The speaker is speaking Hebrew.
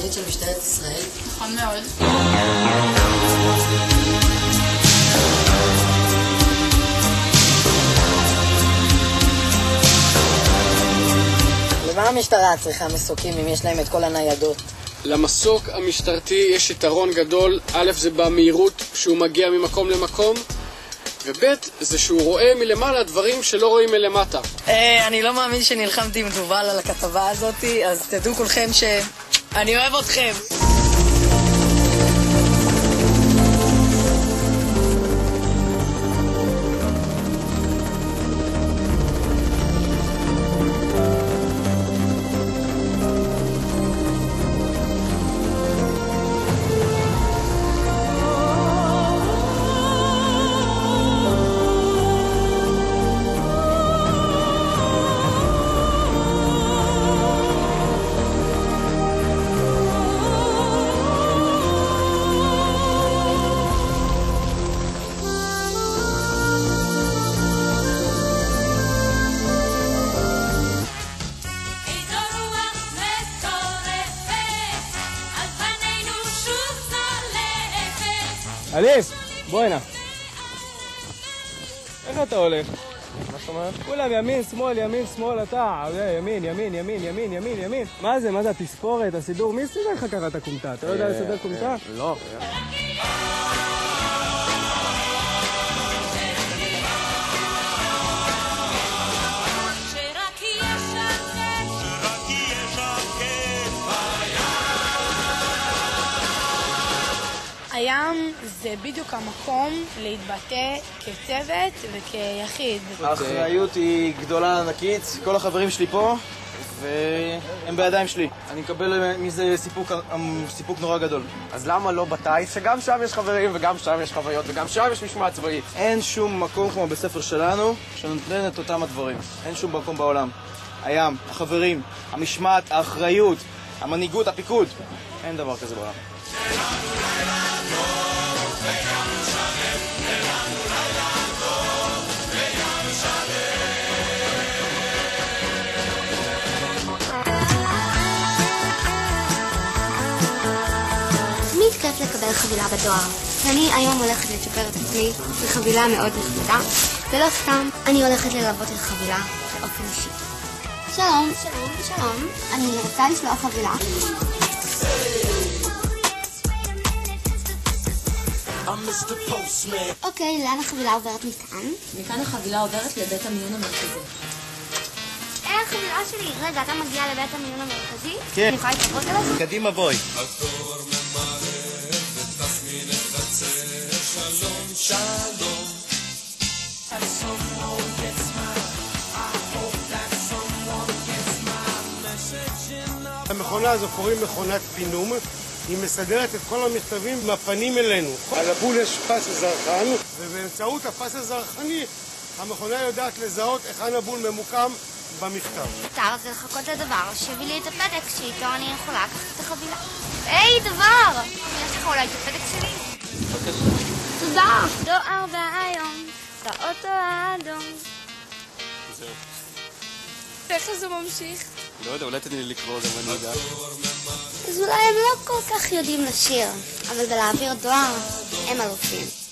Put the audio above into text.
המודיעין של משטרת ישראל. נכון מאוד. למה המשטרה צריכה מסוקים אם יש להם את כל הניידות? למסוק המשטרתי יש יתרון גדול. א', זה במהירות שהוא מגיע ממקום למקום, וב' זה שהוא רואה מלמעלה דברים שלא רואים מלמטה. אני לא מאמין שנלחמתי עם תובל על הכתבה הזאת, אז תדעו כולכם שאני אוהב אתכם. אליף, בוא הנה. איך אתה הולך? מה זאת אומרת? כולם ימין, שמאל, אתה. ימין, ימין, ימין, ימין, ימין, ימין. מה זה? מה זה התספורת, הסידור? מי סידר לך ככה את הקומטה? אתה לא יודע לסדר קומטה? לא. הים זה בדיוק המקום להתבטא כצוות וכיחיד. האחריות היא גדולה ענקית, כל החברים שלי פה והם בידיים שלי. אני מקבל מזה סיפוק נורא גדול. אז למה לא בטייס, שגם שם יש חברים וגם שם יש חוויות וגם שם יש משמעת צבאית? אין שום מקום כמו בספר שלנו שנותן את אותם הדברים. אין שום מקום בעולם. הים, החברים, המשמעת, האחריות, המנהיגות, הפיקוד. אין דבר כזה בעולם. תמיד כיף לקבל חבילה בדואר. אני היום הולכת לצ'פר את עצמי לחבילה מאוד נכבדה, ולא סתם אני הולכת ללוות את החבילה באופן אישי. שלום, אני רוצה לשלוח חבילה. אוקיי, לאן החבילה עוברת מכאן? מכאן החבילה עוברת לבית המיון המרכזי. החבילה שלי. רגע, אתה מגיע לבית המיון המרכזי? כן. אני יכולה להתקרבות אליך? קדימה בואי. המכונה הזו קוראים מכונת פינום. היא מסדרת את כל המכתבים עם הפנים אלינו. על הבול יש פס הזרחן, ובאמצעות הפס הזרחני המכונה יודעת לזהות היכן הבול ממוקם במכתב. אתה רוצה לחכות לדבר, שיביא לי את הפתק שאיתו אני יכולה לקחת את החבילה. היי, דבר! יש לך אולי את הפתק שלי? בבקשה. תודה! דואר והיום, באוטו האדום. זהו. איך זה ממשיך? לא יודע, אולי תתני לי לקרוא גם אני יודע. אז אולי הם לא כל כך יודעים לשיר, אבל בלהעביר דואר הם אלופים.